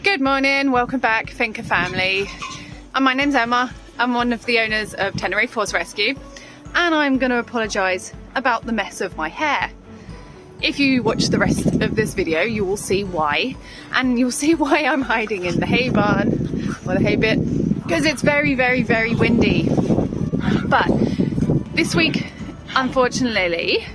Good morning, welcome back Finca family. And my name's Emma. I'm one of the owners of Tenerife Horse Rescue, and I'm going to apologise about the mess of my hair. If you watch the rest of this video, you will see why, and you'll see why I'm hiding in the hay barn, or the hay bit, because it's very, very, very windy. But this week, unfortunately,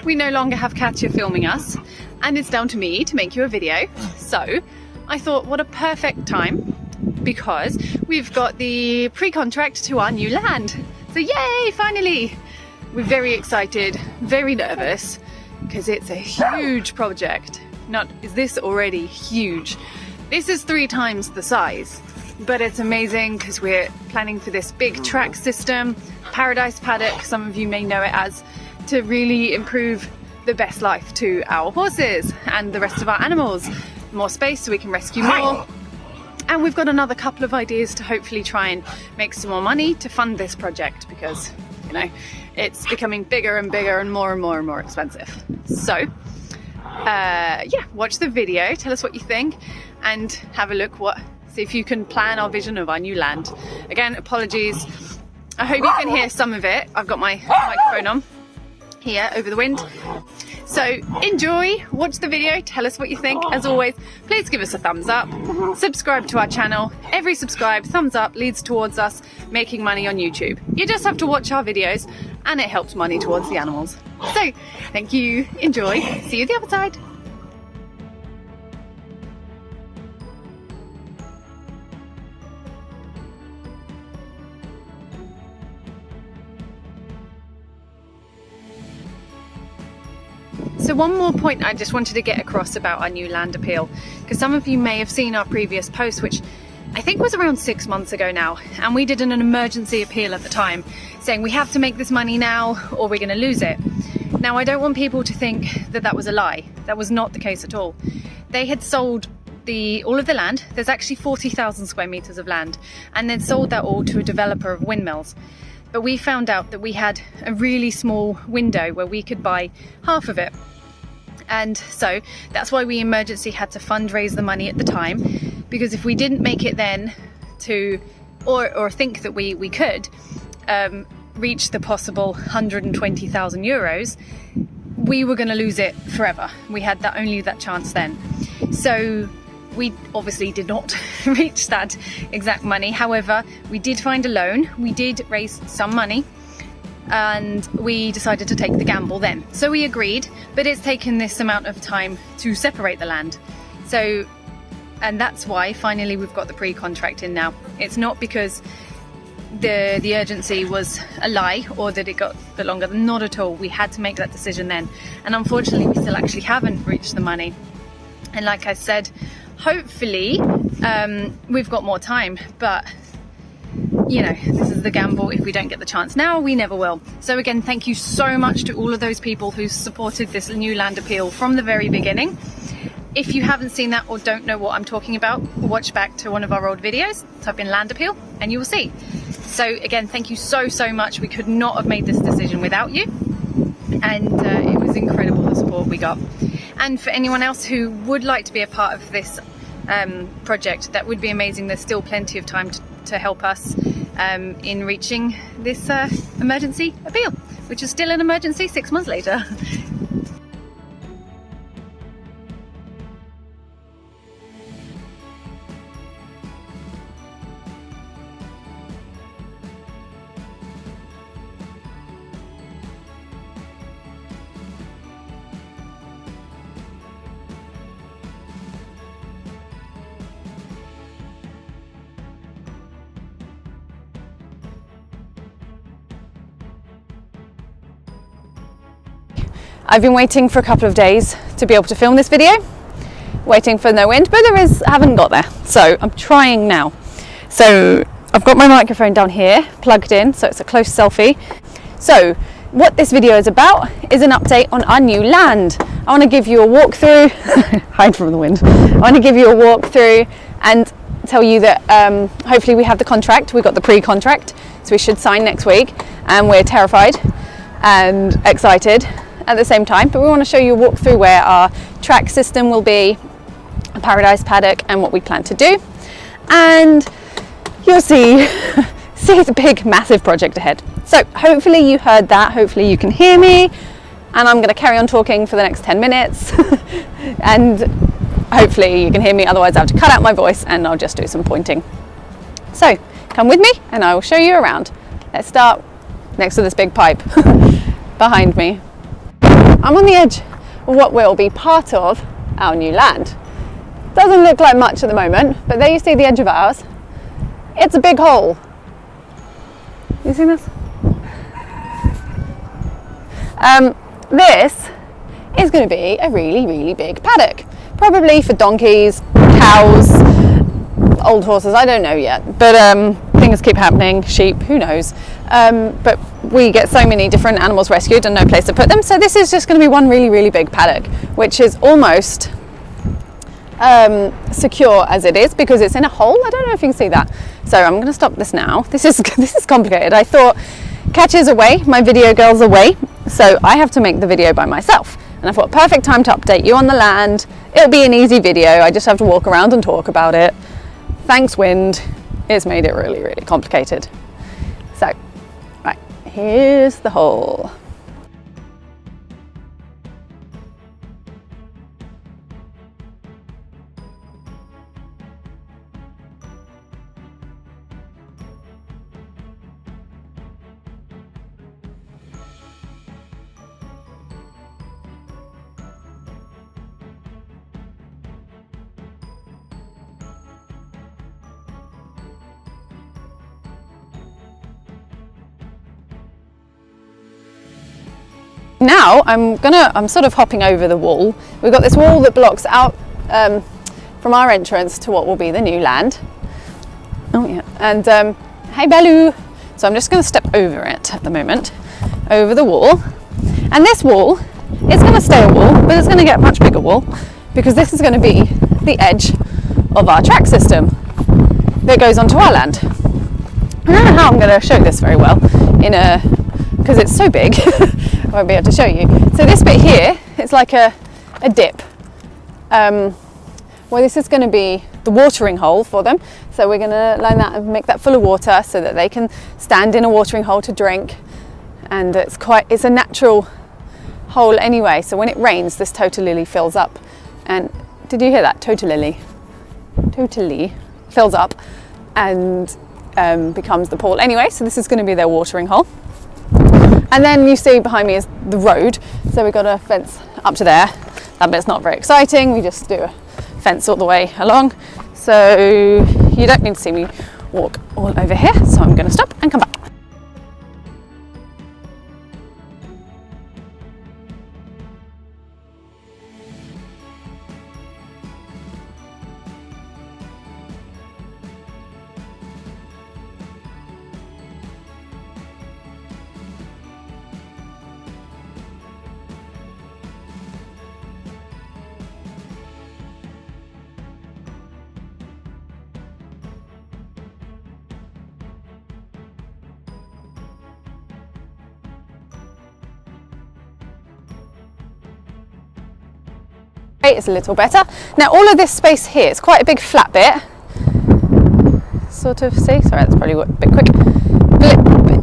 we no longer have Katya filming us, and it's down to me to make you a video. So I thought, what a perfect time, because we've got the pre-contract to our new land. So yay, finally! We're very excited, very nervous, because it's a huge project. Is this already huge? This is 3 times the size, but it's amazing because we're planning for this big track system, Paradise Paddock, some of you may know it as, to really improve the best life to our horses and the rest of our animals. More space so we can rescue more. And we've got another couple of ideas to hopefully try and make some more money to fund this project, because, you know, it's becoming bigger and bigger and more expensive. So, yeah, watch the video, tell us what you think, and have a look, see if you can plan our vision of our new land. Again, apologies. I hope you can hear some of it. I've got my microphone on here over the wind. So enjoy, watch the video, tell us what you think. As always, please give us a thumbs up, subscribe to our channel. Every subscribe, thumbs up leads towards us making money on YouTube. You just have to watch our videos and it helps money towards the animals. So thank you, enjoy, see you the other side. So one more point I just wanted to get across about our new land appeal, because some of you may have seen our previous post, which I think was around 6 months ago now, and we did an emergency appeal at the time saying we have to make this money now or we're going to lose it. Now, I don't want people to think that that was a lie. That was not the case at all. They had sold all of the land. There's actually 40,000 square meters of land, and they'd sold that all to a developer of windmills. But we found out that we had a really small window where we could buy half of it. And so that's why we emergency had to fundraise the money at the time, because if we didn't make it then or think that we could reach the possible 120,000 euros, we were going to lose it forever. We had only that chance then. So we obviously did not reach that exact money. However, we did find a loan, we did raise some money, and we decided to take the gamble then. So we agreed, but it's taken this amount of time to separate the land. So, and that's why finally we've got the pre-contract in now. It's not because the urgency was a lie or that it got a bit longer. Not at all. We had to make that decision then. And unfortunately, we still actually haven't reached the money. And like I said, hopefully we've got more time, but you know, this is the gamble. If we don't get the chance now, we never will. So again, thank you so much to all of those people who supported this new land appeal from the very beginning. If you haven't seen that or don't know what I'm talking about, watch back to one of our old videos, type in land appeal, and you will see. So again, thank you so much. We could not have made this decision without you, and it was incredible the support we got. And for anyone else who would like to be a part of this project, that would be amazing. There's still plenty of time to help us in reaching this emergency appeal, which is still an emergency 6 months later. I've been waiting for a couple of days to be able to film this video, waiting for no wind, but I haven't got there, so I'm trying now. So I've got my microphone down here plugged in, so it's a close selfie. So what this video is about is an update on our new land. I want to give you a walkthrough, hide from the wind. I want to give you a walkthrough and tell you that hopefully we have the contract. We've got the pre-contract, so we should sign next week, and we're terrified and excited at the same time. But we want to show you a walkthrough where our track system will be, a paradise paddock and what we plan to do. And you'll see the big massive project ahead. So hopefully you heard that, hopefully you can hear me, and I'm going to carry on talking for the next 10 minutes and hopefully you can hear me, otherwise I have to cut out my voice and I'll just do some pointing. So come with me and I will show you around. Let's start next to this big pipe behind me. I'm on the edge of what will be part of our new land. Doesn't look like much at the moment, but there you see the edge of ours. It's a big hole. You see this? This is going to be a really, really big paddock. Probably for donkeys, cows, old horses, I don't know yet. But things keep happening, sheep, who knows. But we get so many different animals rescued and no place to put them. So this is just going to be one really, really big paddock, which is almost secure as it is because it's in a hole. I don't know if you can see that. So I'm going to stop this now. This is complicated. I thought Catch is away, my video girl's away, so I have to make the video by myself. And I thought, perfect time to update you on the land. It'll be an easy video. I just have to walk around and talk about it. Thanks, wind. It's made it really, really complicated. So, right, here's the hole. Now I'm sort of hopping over the wall. We've got this wall that blocks out from our entrance to what will be the new land. Oh yeah, and hey Baloo. So I'm just going to step over it at the moment, over the wall. And this wall is going to stay a wall, but it's going to get a much bigger wall because this is going to be the edge of our track system that goes onto our land. I don't know how I'm going to show this very well because it's so big. I won't be able to show you. So this bit here, it's like a dip. Well, this is going to be the watering hole for them. So we're going to line that and make that full of water so that they can stand in a watering hole to drink. And it's a natural hole anyway. So when it rains, this totally fills up. And did you hear that? Totally fills up and becomes the pool anyway. So this is going to be their watering hole. And then you see behind me is the road. So we've got a fence up to there. That bit's not very exciting. We just do a fence all the way along. So you don't need to see me walk all over here. So I'm going to stop and come back. It's a little better. Now all of this space here, it's quite a big flat bit. Sort of, see? Sorry, that's probably a bit quick.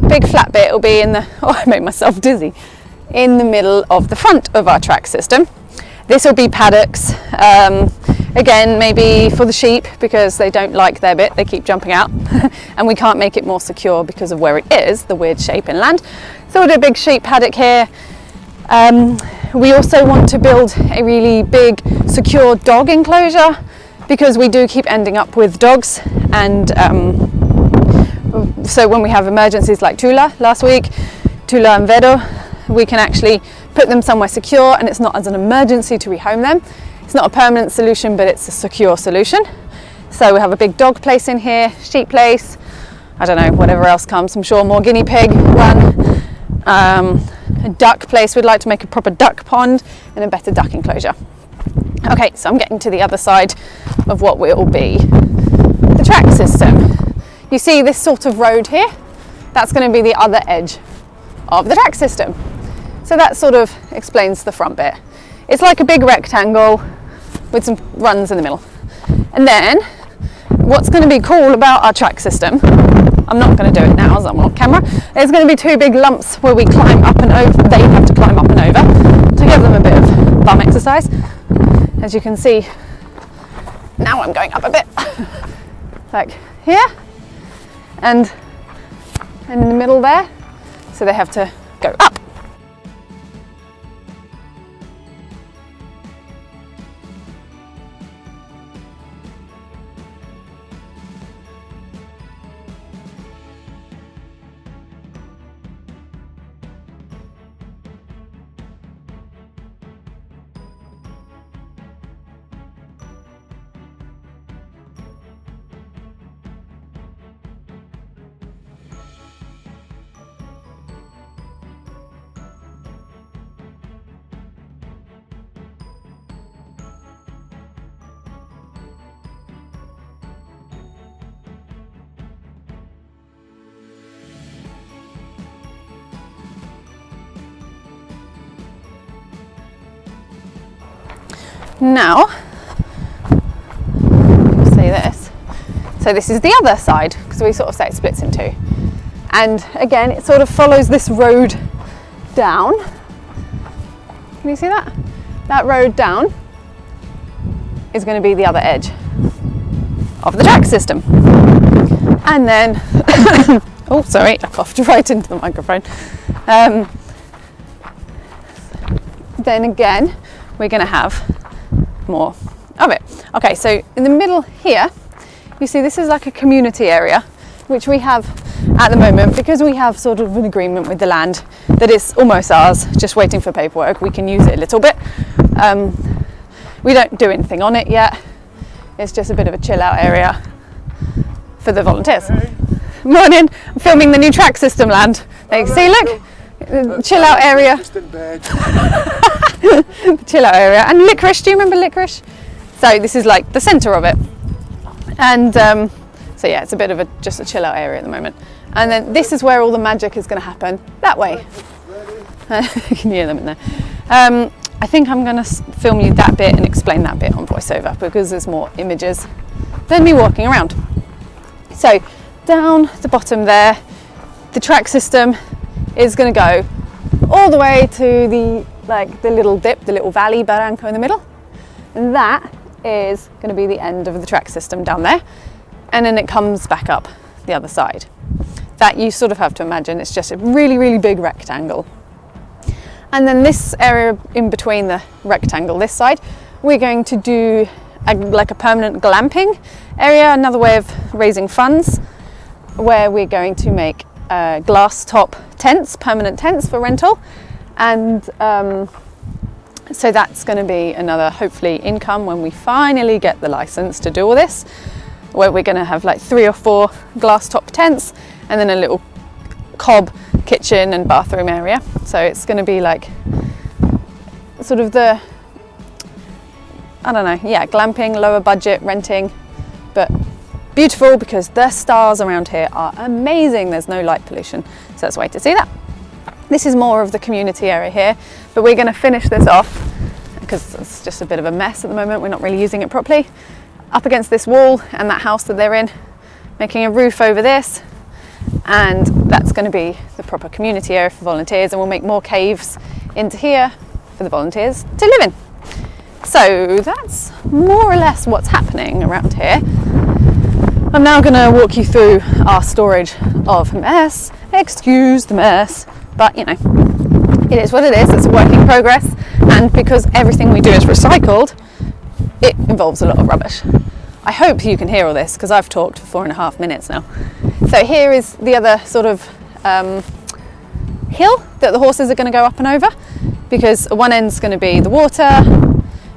Big flat bit will be in the, oh, I made myself dizzy, in the middle of the front of our track system. This will be paddocks. Again, maybe for the sheep because they don't like their bit, they keep jumping out. And we can't make it more secure because of where it is, the weird shape in land. So we'll do a big sheep paddock here. We also want to build a really big secure dog enclosure because we do keep ending up with dogs, and so when we have emergencies like Tula last week, Tula and Vedo, we can actually put them somewhere secure and it's not as an emergency to rehome them. It's not a permanent solution, but it's a secure solution. So we have a big dog place in here, sheep place, I don't know, whatever else comes, I'm sure more guinea pig run. A duck place, we'd like to make a proper duck pond and a better duck enclosure. Okay, so I'm getting to the other side of what will be the track system. You see this sort of road here? That's going to be the other edge of the track system. So that sort of explains the front bit. It's like a big rectangle with some runs in the middle. And then what's going to be cool about our track system, I'm not going to do it now as I'm on camera, there's going to be 2 big lumps where we climb up and over, they have to climb up and over to give them a bit of bum exercise. As you can see, now I'm going up a bit, like here, and in the middle there, so they have to go up. Now, say this. So this is the other side, because we sort of say it splits in 2. And again, it sort of follows this road down. Can you see that? That road down is going to be the other edge of the track system. And then, oh sorry, I coughed right into the microphone. Then again, we're going to have more of it. Okay, so in the middle here, you see this is like a community area, which we have at the moment because we have sort of an agreement with the land that it's almost ours, just waiting for paperwork. We can use it a little bit. We don't do anything on it yet. It's just a bit of a chill out area for the volunteers. Hey. Morning, I'm filming the new track system land. There you see, look, chill out area. Just in bed. The chill out area. And Licorice, do you remember Licorice? So this is like the centre of it. And so yeah, it's a bit of just a chill out area at the moment. And then this is where all the magic is going to happen, that way. You can hear them in there. I think I'm going to film you that bit and explain that bit on voiceover because there's more images than me walking around. So down the bottom there, the track system is going to go all the way to the little dip, the little valley barranco in the middle, and that is going to be the end of the track system down there, and then it comes back up the other side. That you sort of have to imagine it's just a really, really big rectangle. And then this area in between the rectangle, this side, we're going to do like a permanent glamping area, another way of raising funds, where we're going to make glass top tents, permanent tents for rental. And so that's going to be another, hopefully, income when we finally get the license to do all this, where we're going to have like 3 or 4 glass top tents and then a little cob kitchen and bathroom area. So it's going to be like sort of the, I don't know, yeah, glamping, lower budget renting, but beautiful because the stars around here are amazing. There's no light pollution, so that's a way to see that. This is more of the community area here, but we're going to finish this off because it's just a bit of a mess at the moment. We're not really using it properly. Up against this wall and that house that they're in, making a roof over this, and that's going to be the proper community area for volunteers, and we'll make more caves into here for the volunteers to live in. So that's more or less what's happening around here. I'm now going to walk you through our storage of mess. Excuse the mess, but you know, it is what it is. It's a work in progress, and because everything we do is recycled, it involves a lot of rubbish. I hope you can hear all this because I've talked for 4.5 minutes now. So here is the other sort of hill that the horses are going to go up and over, because one end's going to be the water,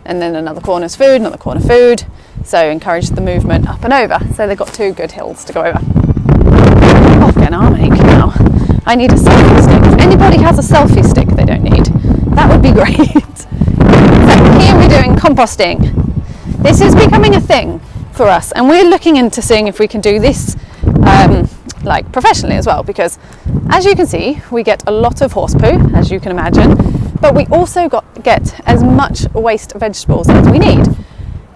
and then another corner's food, another corner food. So encourage the movement up and over. So they've got 2 good hills to go over. Oh, get an arm ache now. I need a selfie stick. If anybody has a selfie stick they don't need, that would be great. So here we're doing composting. This is becoming a thing for us, and we're looking into seeing if we can do this like professionally as well, because as you can see, we get a lot of horse poo, as you can imagine, but we also get as much waste vegetables as we need.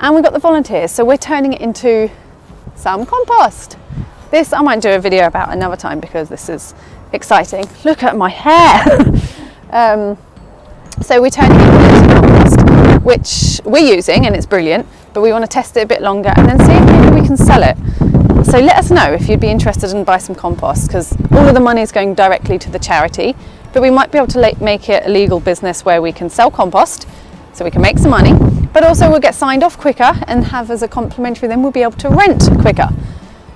and we've got the volunteers, so we're turning it into some compost. This I might do a video about another time because this is exciting. Look at my hair. So we're turning it into compost, which we're using, and it's brilliant, but we want to test it a bit longer and then see if maybe we can sell it. So let us know if you'd be interested in buy some compost, because all of the money is going directly to the charity, but we might be able to make it a legal business where we can sell compost so we can make some money, but also we'll get signed off quicker and have as a complimentary, then we'll be able to rent quicker.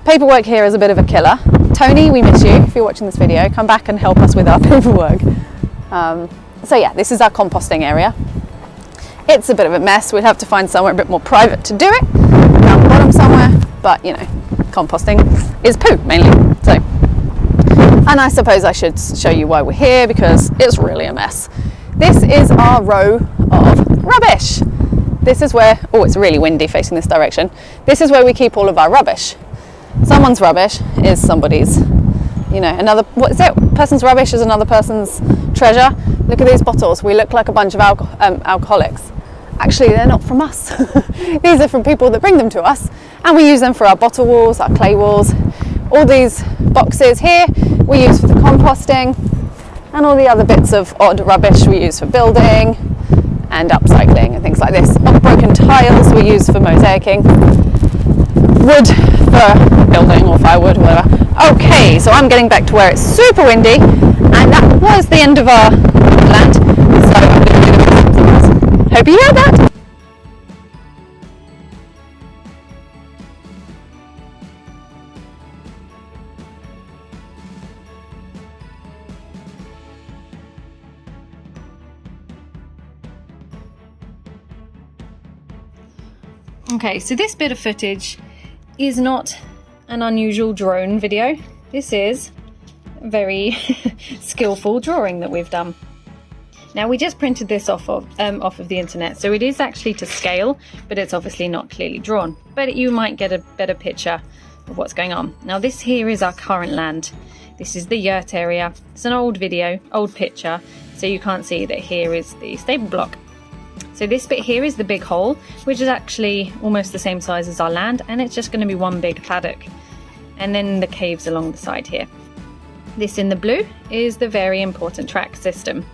Paperwork here is a bit of a killer. Tony, we miss you. If you're watching this video, come back and help us with our paperwork. So yeah, this is our composting area. It's a bit of a mess. We'd have to find somewhere a bit more private to do it, down the bottom somewhere, but you know, composting is poo mainly. So, and I suppose I should show you why we're here, because it's really a mess. This is our row of rubbish. This is where, oh, it's really windy facing this direction. This is where we keep all of our rubbish. Someone's rubbish is somebody's, you know, another, what is it? Person's rubbish is another person's treasure. Look at these bottles. We look like a bunch of alcoholics. Actually, they're not from us. These are from people that bring them to us, and we use them for our bottle walls, our clay walls. All these boxes here we use for the composting, and all the other bits of odd rubbish we use for building and upcycling and things like this. Broken tiles we use for mosaicing. Wood for building or firewood or whatever. Okay, so I'm getting back to where it's super windy, and that was the end of our land. So I'm going to do the hope you heard that. Okay, so this bit of footage is not an unusual drone video. This is a very skillful drawing that we've done. Now, we just printed this off of the internet, so it is actually to scale, but it's obviously not clearly drawn. But you might get a better picture of what's going on. Now, this here is our current land. This is the yurt area. It's an old video, old picture, so you can't see that here is the stable block. So this bit here is the big hole, which is actually almost the same size as our land, and it's just going to be one big paddock. And then the caves along the side here. This in the blue is the very important track system.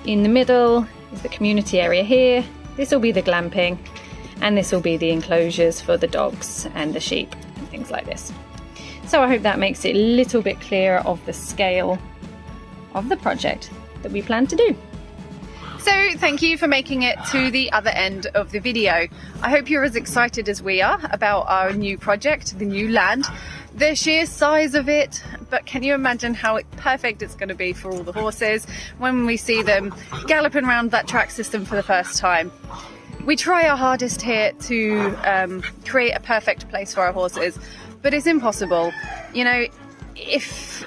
In the middle is the community area here. This will be the glamping, and this will be the enclosures for the dogs and the sheep and things like this. So I hope that makes it a little bit clearer of the scale of the project that we plan to do. So thank you for making it to the other end of the video. I hope you're as excited as we are about our new project, the new land, the sheer size of it, but can you imagine how perfect it's going to be for all the horses when we see them galloping around that track system for the first time. We try our hardest here to create a perfect place for our horses, but it's impossible. You know, if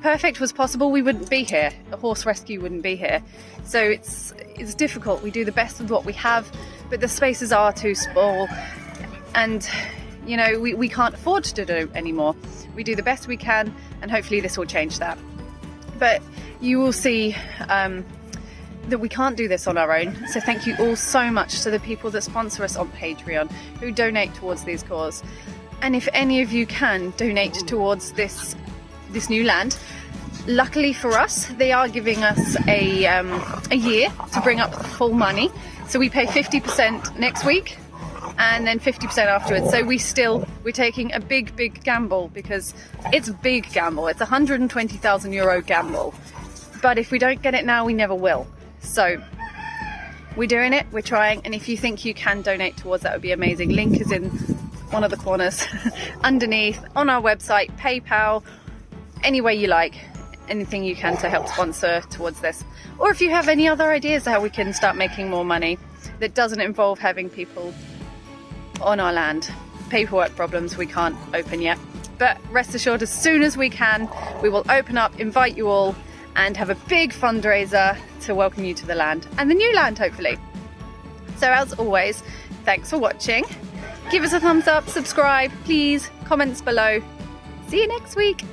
perfect was possible, we wouldn't be here. A horse rescue wouldn't be here. So it's difficult. We do the best with what we have, but the spaces are too small, and you know, we can't afford to do anymore. We do the best we can, and hopefully this will change that. But you will see that we can't do this on our own. So thank you all so much to the people that sponsor us on Patreon, who donate towards these causes. And if any of you can donate towards this new land, luckily for us, they are giving us a year to bring up the full money. So we pay 50% next week and then 50% afterwards. So we're taking a big gamble, because it's a big gamble. It's a €120,000 gamble. But if we don't get it now, we never will. So we're doing it, we're trying, and if you think you can donate towards that, would be amazing. Link is in one of the corners underneath, on our website, PayPal, any way you like, anything you can to help sponsor towards this. Or if you have any other ideas how we can start making more money that doesn't involve having people on our land. Paperwork problems we can't open yet, but rest assured, as soon as we can, we will open up, invite you all, and have a big fundraiser to welcome you to the land, and the new land hopefully. So as always, thanks for watching. Give us a thumbs up, subscribe please, comments below. See you next week.